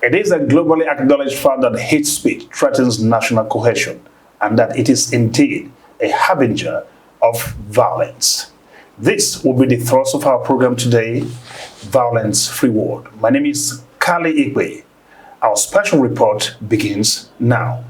It is a globally acknowledged fact that hate speech threatens national cohesion and that it is indeed a harbinger of violence. This will be the thrust of our program today, Violence Free World. My name is Kali Igwe. Our special report begins now.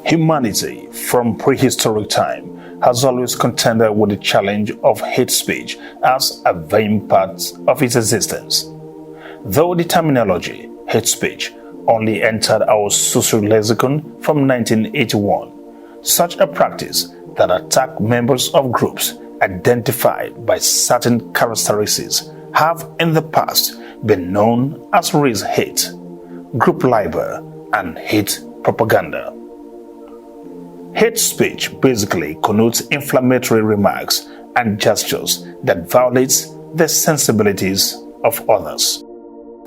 Humanity, from prehistoric time, has always contended with the challenge of hate speech as a vain part of its existence. Though the terminology hate speech only entered our social lexicon from 1981, such a practice that attacked members of groups identified by certain characteristics have in the past been known as race hate, group libel, and hate propaganda. Hate speech basically connotes inflammatory remarks and gestures that violates the sensibilities of others.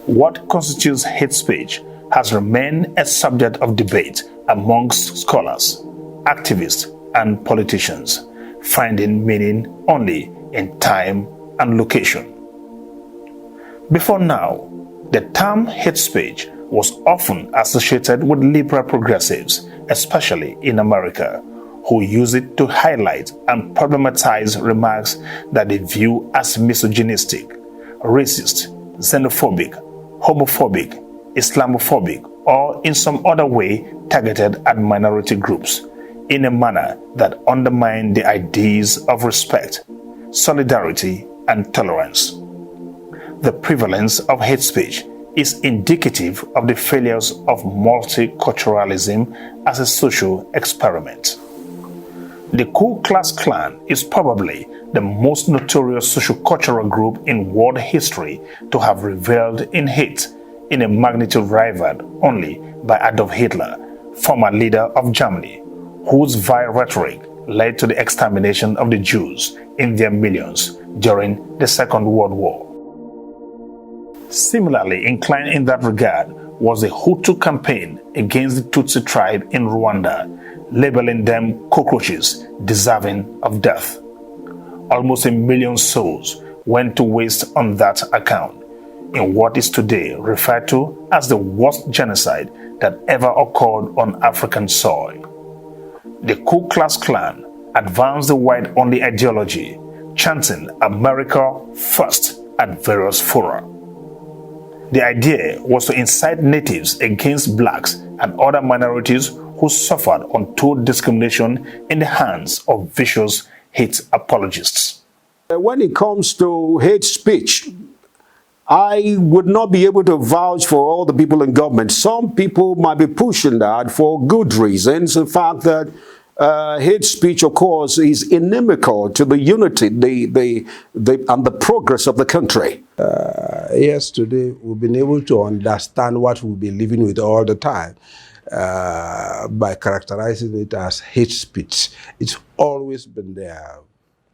What constitutes hate speech has remained a subject of debate amongst scholars, activists, and politicians, finding meaning only in time and location. Before now, the term hate speech was often associated with liberal progressives, especially in America, who use it to highlight and problematize remarks that they view as misogynistic, racist, xenophobic, homophobic, Islamophobic, or in some other way targeted at minority groups in a manner that undermine the ideas of respect, solidarity, and tolerance. The prevalence of hate speech is indicative of the failures of multiculturalism as a social experiment. The Ku Klux Klan is probably the most notorious sociocultural group in world history to have reveled in hate in a magnitude rivaled only by Adolf Hitler, former leader of Germany, whose vile rhetoric led to the extermination of the Jews in their millions during the Second World War. Similarly inclined in that regard was the Hutu campaign against the Tutsi tribe in Rwanda, labeling them cockroaches deserving of death. Almost 1 million souls went to waste on that account, in what is today referred to as the worst genocide that ever occurred on African soil. The Ku Klux Klan advanced the white-only ideology, chanting America first at various fora. The idea was to incite natives against blacks and other minorities who suffered untold discrimination in the hands of vicious hate apologists. When it comes to hate speech, I would not be able to vouch for all the people in government. Some people might be pushing that for good reasons. In fact, that hate speech, of course, is inimical to the unity and the progress of the country. Yes, today we've been able to understand what we've been living with all the time by characterizing it as hate speech. It's always been there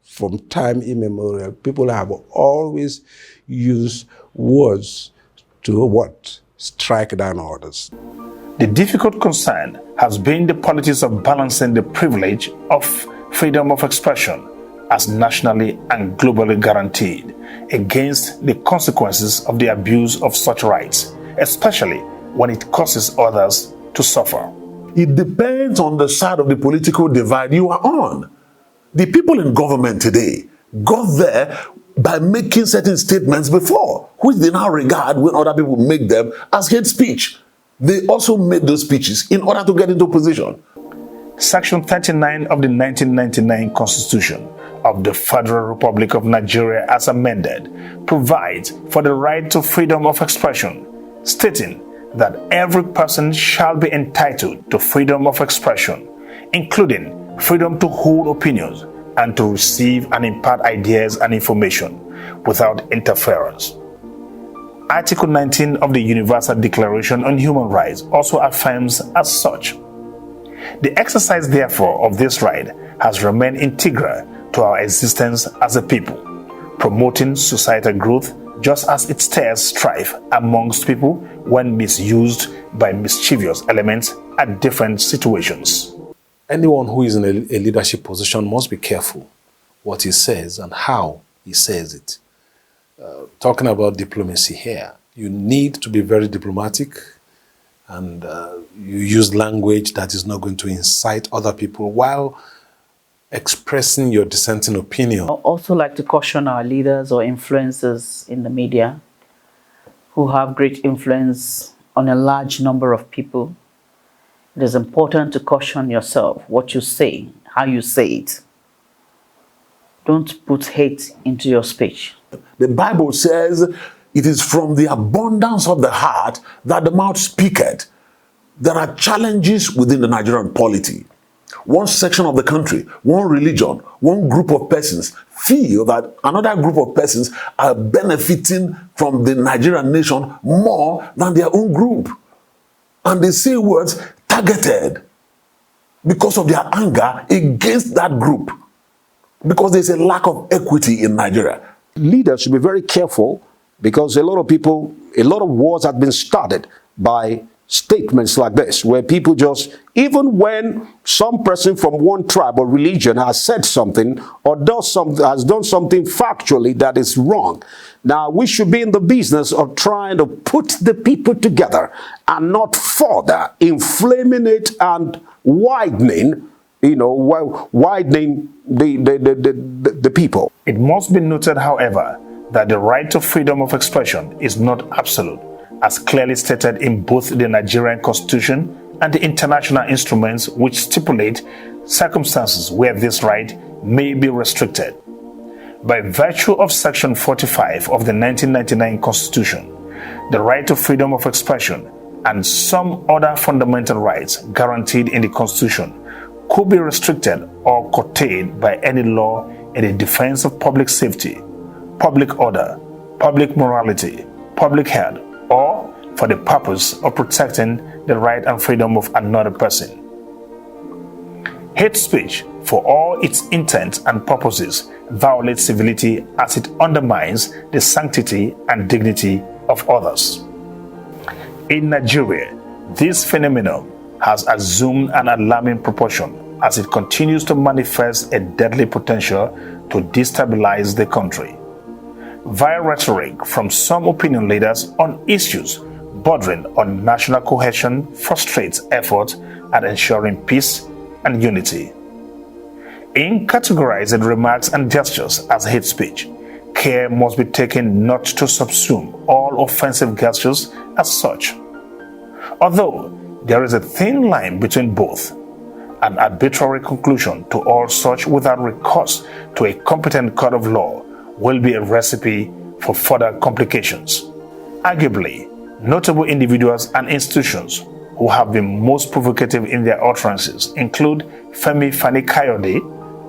from time immemorial. People have always used words to what? Strike down others. The difficult concern has been the politics of balancing the privilege of freedom of expression as nationally and globally guaranteed against the consequences of the abuse of such rights, especially when it causes others to suffer. It depends on the side of the political divide you are on. The people in government today got there by making certain statements before, which they now regard when other people make them as hate speech. They also made those speeches in order to get into position. Section 39 of the 1999 Constitution of the Federal Republic of Nigeria as amended provides for the right to freedom of expression, stating that every person shall be entitled to freedom of expression, including freedom to hold opinions and to receive and impart ideas and information without interference. Article 19 of the Universal Declaration on Human Rights also affirms as such. The exercise, therefore, of this right has remained integral to our existence as a people, promoting societal growth just as it stirs strife amongst people when misused by mischievous elements at different situations. Anyone who is in a leadership position must be careful what he says and how he says it. Talking about diplomacy here, you need to be very diplomatic, and you use language that is not going to incite other people while expressing your dissenting opinion. I also like to caution our leaders or influencers in the media who have great influence on a large number of people. It is important to caution yourself what you say, how you say it. Don't put hate into your speech. The Bible says it is from the abundance of the heart that the mouth speaketh. There are challenges within the Nigerian polity. One section of the country, one religion, one group of persons feel that another group of persons are benefiting from the Nigerian nation more than their own group. And they say words targeted because of their anger against that group, because there's a lack of equity in Nigeria. Leaders should be very careful, because a lot of wars have been started by statements like this, where people just, even when some person from one tribe or religion has said something or has done something factually that is wrong. Now, we should be in the business of trying to put the people together and not further inflaming it and widening the people. It must be noted, however, that the right to freedom of expression is not absolute, as clearly stated in both the Nigerian Constitution and the international instruments which stipulate circumstances where this right may be restricted. By virtue of Section 45 of the 1999 Constitution, the right to freedom of expression and some other fundamental rights guaranteed in the Constitution could be restricted or curtailed by any law in the defense of public safety, public order, public morality, public health, or for the purpose of protecting the right and freedom of another person. Hate speech, for all its intent and purposes, violates civility as it undermines the sanctity and dignity of others. In Nigeria, this phenomenon has assumed an alarming proportion as it continues to manifest a deadly potential to destabilize the country. Via rhetoric from some opinion leaders on issues bordering on national cohesion frustrates efforts at ensuring peace and unity. In categorizing remarks and gestures as hate speech, care must be taken not to subsume all offensive gestures as such. Although there is a thin line between both, an arbitrary conclusion to all such without recourse to a competent court of law will be a recipe for further complications. Arguably, notable individuals and institutions who have been most provocative in their utterances include Femi Fani-Kayode,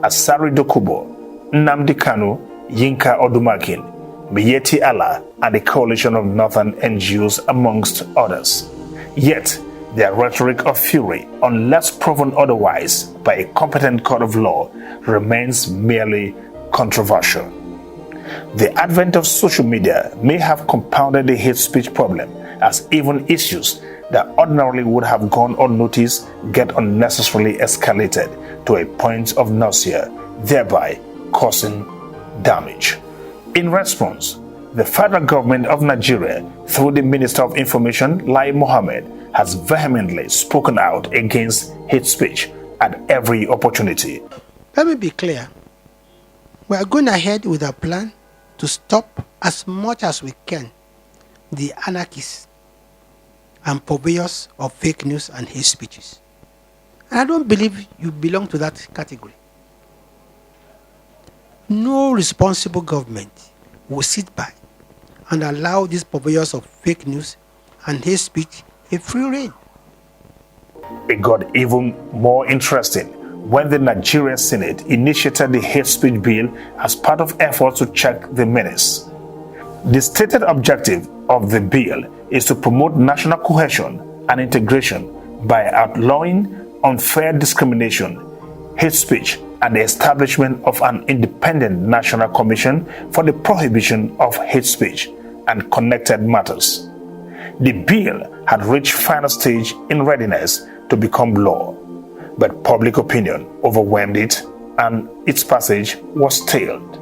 Asari Dokubo, Nnamdi Kanu, Yinka Odumakin, Miyetti Allah, and the coalition of northern NGOs, amongst others. Yet, their rhetoric of fury, unless proven otherwise by a competent court of law, remains merely controversial. The advent of social media may have compounded the hate speech problem, as even issues that ordinarily would have gone unnoticed get unnecessarily escalated to a point of nausea, thereby causing damage. In response, the federal government of Nigeria, through the Minister of Information, Lai Mohammed, has vehemently spoken out against hate speech at every opportunity. Let me be clear. We are going ahead with a plan to stop as much as we can the anarchists and purveyors of fake news and hate speeches. And I don't believe you belong to that category. No responsible government will sit by and allow these purveyors of fake news and hate speech a free rein. It got even more interesting when the Nigerian Senate initiated the hate speech bill as part of efforts to check the menace. The stated objective of the bill is to promote national cohesion and integration by outlawing unfair discrimination, hate speech and the establishment of an independent national commission for the prohibition of hate speech and connected matters. The bill had reached final stage in readiness to become law, but public opinion overwhelmed it and its passage was stalled.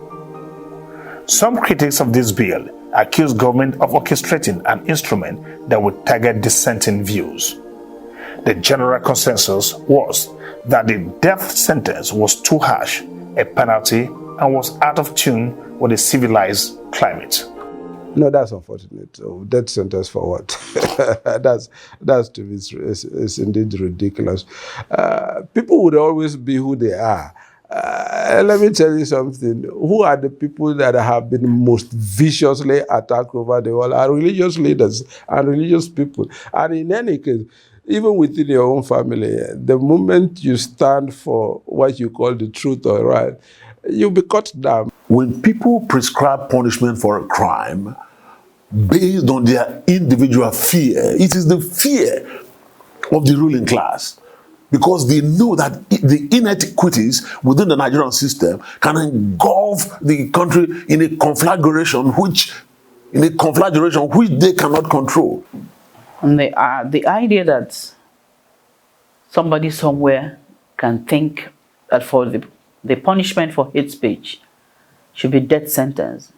Some critics of this bill accuse government of orchestrating an instrument that would target dissenting views. The general consensus was that the death sentence was too harsh a penalty and was out of tune with a civilized climate. No, that's unfortunate. So death sentence for what? that's to me is indeed ridiculous. People would always be who they are. Let me tell you something. Who are the people that have been most viciously attacked over the world? Are religious leaders and religious people. And in any case, even within your own family, the moment you stand for what you call the truth or right, you'll be cut down. When people prescribe punishment for a crime based on their individual fear, it is the fear of the ruling class, because they know that the inequities within the Nigerian system can engulf the country in a conflagration which they cannot control. And the idea that somebody somewhere can think that for the punishment for hate speech should be death sentence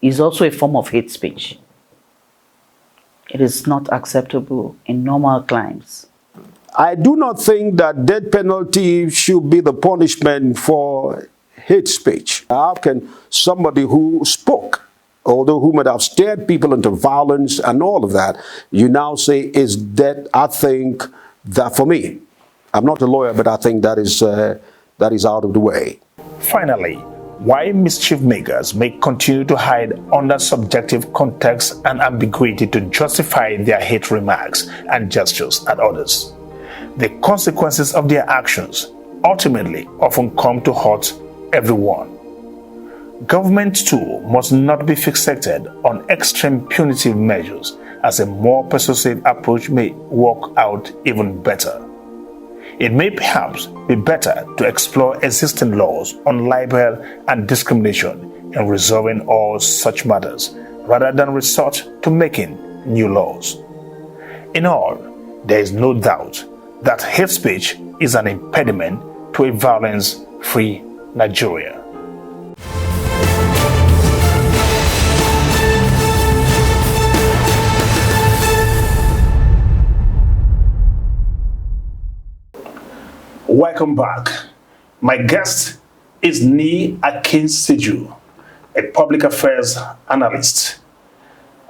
is also a form of hate speech. It is not acceptable in normal climes. I do not think that death penalty should be the punishment for hate speech. How can somebody who spoke, although who might have stirred people into violence and all of that, you now say is death? I think that for me, I'm not a lawyer, but I think that is out of the way. Finally, why mischief makers may continue to hide under subjective context and ambiguity to justify their hate remarks and gestures at others. The consequences of their actions ultimately often come to hurt everyone. Government too must not be fixated on extreme punitive measures, as a more persuasive approach may work out even better. It may perhaps be better to explore existing laws on libel and discrimination in resolving all such matters, rather than resort to making new laws. In all, there is no doubt that hate speech is an impediment to a violence-free Nigeria. Welcome back. My guest is Nii Akinseju, a public affairs analyst.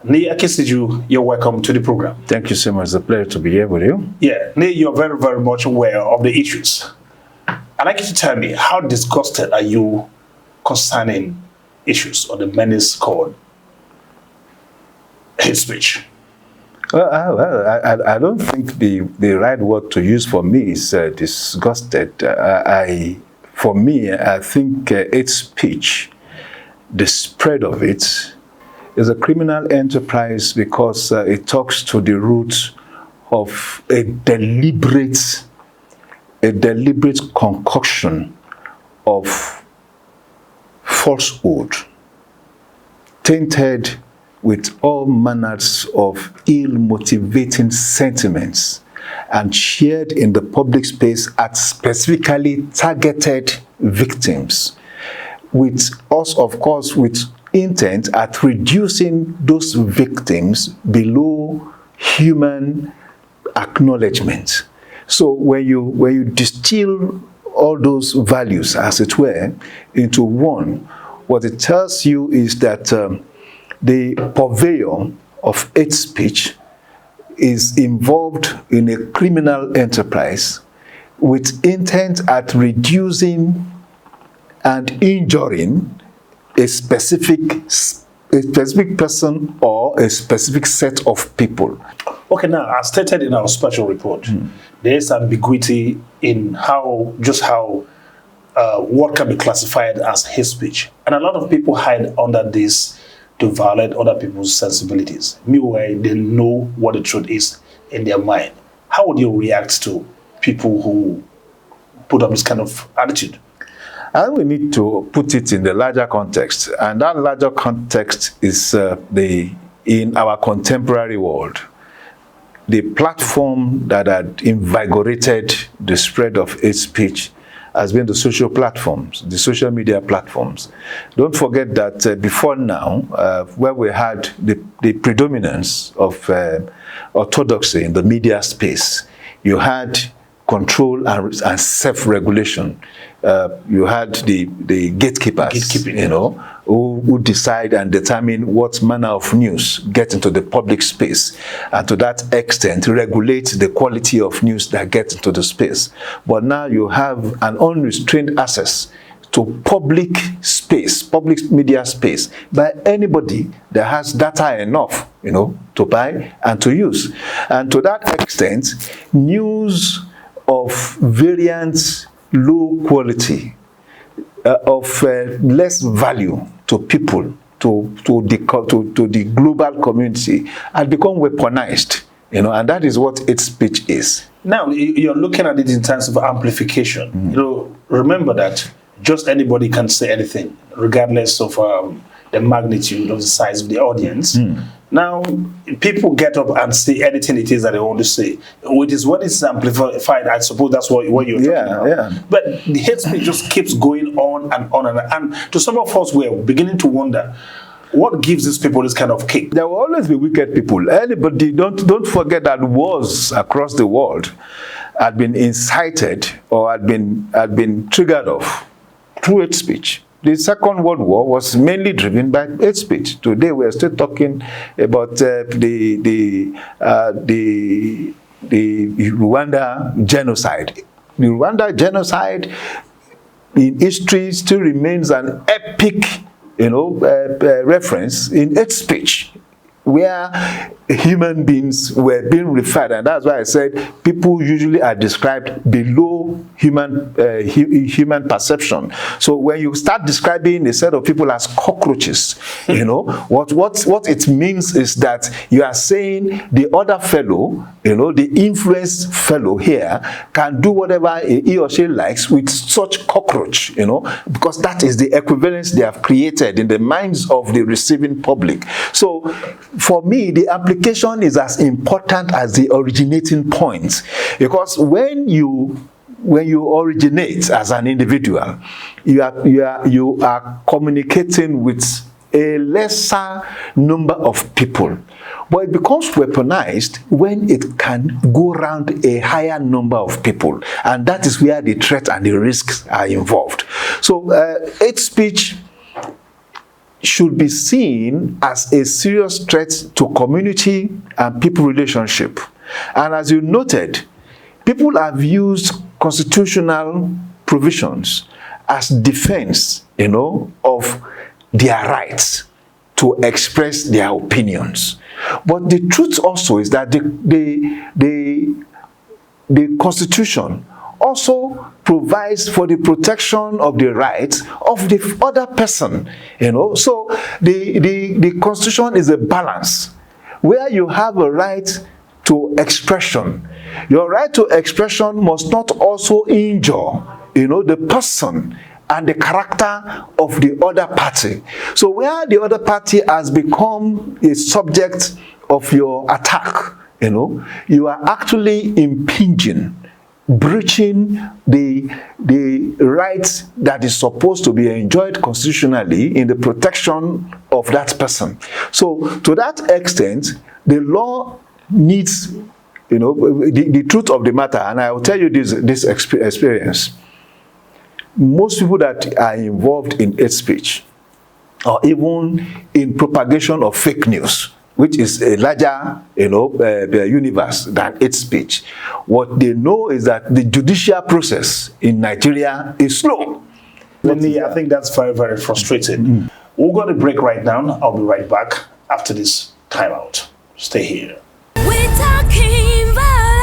Nii Akinseju, you're welcome to the program. Thank you so much. It's a pleasure to be here with you. Yeah, Nii, you're very, very much aware of the issues. I'd like you to tell me, how disgusted are you concerning issues or the menace called hate speech? Well, I don't think the right word to use for me is disgusted. For me, I think hate speech, the spread of it, is a criminal enterprise because it talks to the root of a deliberate concoction of falsehood, tainted with all manners of ill-motivating sentiments and shared in the public space at specifically targeted victims, with us, of course, with intent at reducing those victims below human acknowledgement. So when you distill all those values, as it were, into one, what it tells you is that the purveyor of hate speech is involved in a criminal enterprise with intent at reducing and injuring a specific person or a specific set of people. Okay, now, as stated in our special report, there is ambiguity in how what can be classified as hate speech. And a lot of people hide under this to violate other people's sensibilities. Meanwhile, they know what the truth is in their mind. How would you react to people who put up this kind of attitude? I think we need to put it in the larger context, and that larger context is in our contemporary world. The platform that had invigorated the spread of hate speech has been the social platforms, the social media platforms. Don't forget that before now, where we had the predominance of orthodoxy in the media space, you had control and self-regulation. You had the gatekeepers, who decide and determine what manner of news get into the public space, and to that extent regulate the quality of news that gets into the space. But now you have an unrestrained access to public space, public media space, by anybody that has data enough, to buy and to use. And to that extent, news of variant, low quality, of less value to people, to the global community, had become weaponized, and that is what hate speech is. Now, you're looking at it in terms of amplification. Remember that just anybody can say anything, regardless of the magnitude of the size of the audience. Now, people get up and say anything it is that they want to say. It is when it's amplified, I suppose that's what you're talking about. Yeah. But the hate speech just keeps going on and on. And to some of us, we're beginning to wonder, what gives these people this kind of kick? There will always be wicked people. Anybody, don't forget that wars across the world had been incited or had been triggered off through hate speech. The Second World War was mainly driven by hate speech. Today we are still talking about the Rwanda genocide. The Rwanda genocide in history still remains an epic, reference in hate speech, where human beings were being referred, and that's why I said people usually are described below human perception. So when you start describing a set of people as cockroaches, what it means is that you are saying the other fellow, the influenced fellow here can do whatever he or she likes with such cockroach, because that is the equivalence they have created in the minds of the receiving public. So for me, the application is as important as the originating point, because when you originate as an individual, you are communicating with a lesser number of people, but it becomes weaponized when it can go around a higher number of people, and that is where the threat and the risks are involved. So hate speech should be seen as a serious threat to community and people relationship. And as you noted, people have used constitutional provisions as defense, of their rights to express their opinions. But the truth also is that the Constitution also provides for the protection of the rights of the other person, So the Constitution is a balance where you have a right to expression. Your right to expression must not also injure, the person and the character of the other party. So where the other party has become a subject of your attack, you are actually impinging, breaching the rights that is supposed to be enjoyed constitutionally in the protection of that person. So to that extent, the law needs, the truth of the matter, and I will tell you this experience. Most people that are involved in hate speech, or even in propagation of fake news, which is a larger, universe than hate speech, what they know is that the judicial process in Nigeria is slow. I think that's very, very frustrating. We'll go to break right now. I'll be right back after this timeout. Stay here. We're talking violence.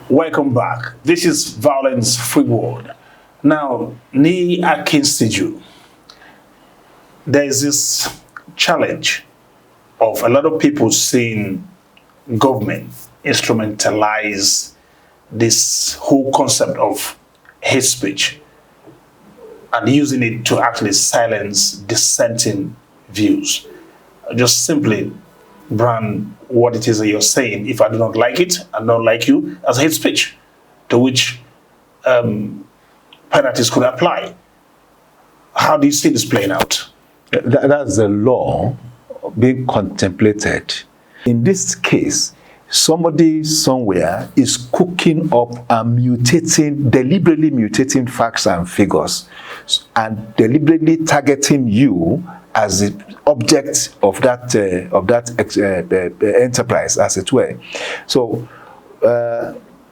Welcome back. This is Violence Free World. Now, Ni Akinstiju, there is this challenge of a lot of people seeing government instrumentalize this whole concept of hate speech and using it to actually silence dissenting views. Just simply brand what it is that you're saying. If I do not like it, I don't like you, as hate speech, to which penalties could apply. How do you see this playing out? That's the law being contemplated. In this case, somebody somewhere is cooking up and deliberately mutating facts and figures, and deliberately targeting you as the object of that enterprise, as it were. So,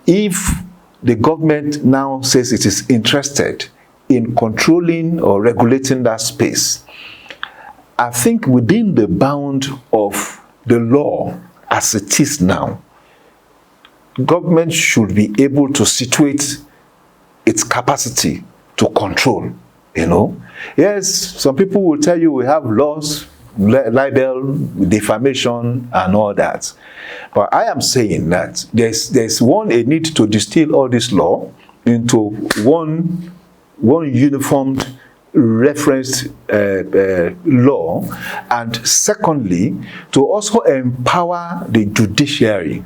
if the government now says it is interested in controlling or regulating that space, I think within the bound of the law as it is now, government should be able to situate its capacity to control, you know. Yes, some people will tell you we have laws, libel, defamation, and all that. But I am saying that there's a need to distill all this law into one uniformed referenced law, and secondly, to also empower the judiciary.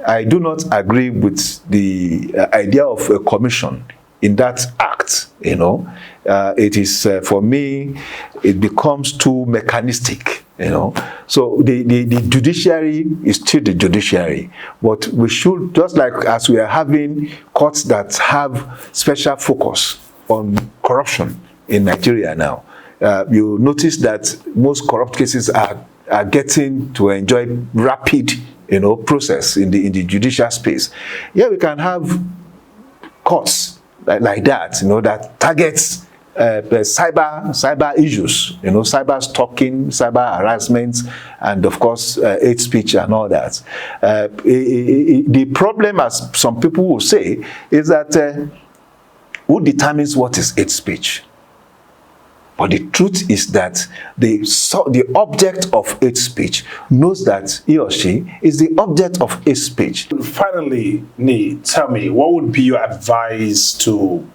I do not agree with the idea of a commission in that act, you know. It is, for me, it becomes too mechanistic, you know. So the judiciary is still the judiciary, but we should, just like as we are having courts that have special focus on corruption in Nigeria now, you notice that most corrupt cases are getting to enjoy rapid, you know, process in the judicial space. Yeah, we can have courts like that, you know, that targets cyber issues, you know, cyber stalking, cyber harassment, and of course hate speech and all that. The problem, as some people will say, is that who determines what is hate speech? But the truth is that the object of hate speech knows that he or she is the object of hate speech. Finally, Ni, tell me, what would be your advice to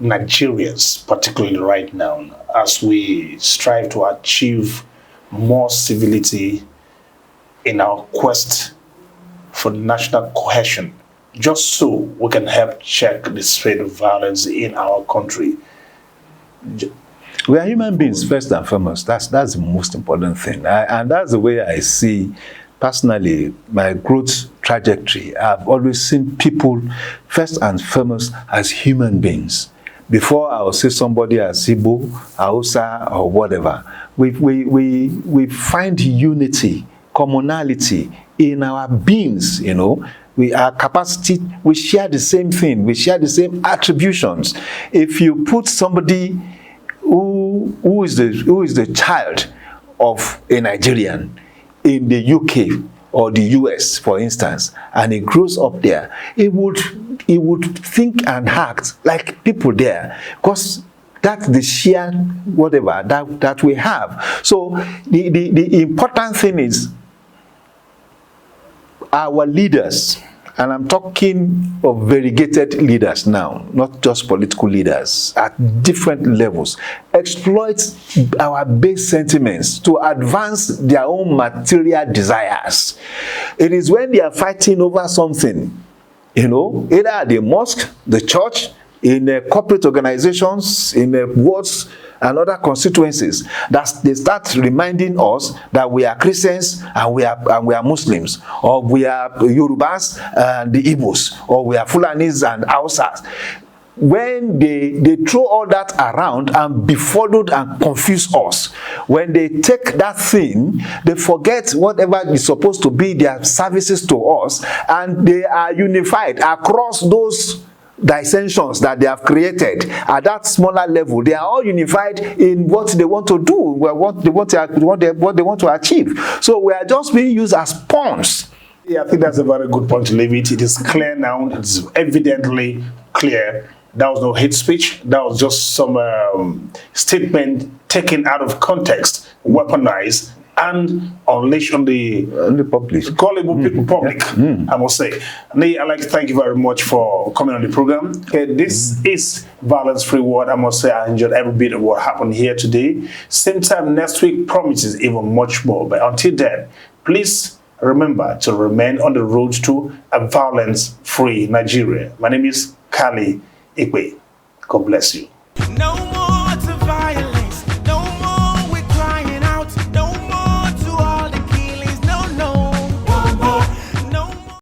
Nigerians, particularly right now, as we strive to achieve more civility in our quest for national cohesion, just so we can help check the spread of violence in our country? We are human beings, first and foremost. That's the most important thing. And that's the way I see, personally, my growth trajectory. I've always seen people, first and foremost, as human beings. Before I will see somebody as Igbo, Hausa, or whatever, we find unity, commonality in our beings, you know. Our capacity, we share the same thing, we share the same attributions. If you put somebody who is the child of a Nigerian in the UK or the US, for instance, and he grows up there, he would think and act like people there, because that's the sheer whatever that we have. So the important thing is our leaders, and I'm talking of variegated leaders now, not just political leaders, at different levels, exploit our base sentiments to advance their own material desires. It is when they are fighting over something, you know, either at the mosque, the church, in corporate organizations, in wards and other constituencies, that they start reminding us that we are Christians and we are Muslims, or we are Yorubas and the Igbos, or we are Fulanis and Hausas. When they throw all that around and befuddle and confuse us, when they take that thing, they forget whatever is supposed to be their services to us, and they are unified across those dissensions that they have created at that smaller level. They are all unified in what they want to do, what they want to achieve. So we are just being used as pawns Yeah, I think that's a very good point to leave it. It is clear now. It's evidently clear. That was no hate speech. That was just some statement taken out of context, weaponized, and unleashed on the public. Gullible public, I must say. I'd like to thank you very much for coming on the program. Okay, this is Violence Free World. I must say I enjoyed every bit of what happened here today. Same time next week promises even much more. But until then, please remember to remain on the road to a violence-free Nigeria. My name is Kali Ikwe. God bless you. No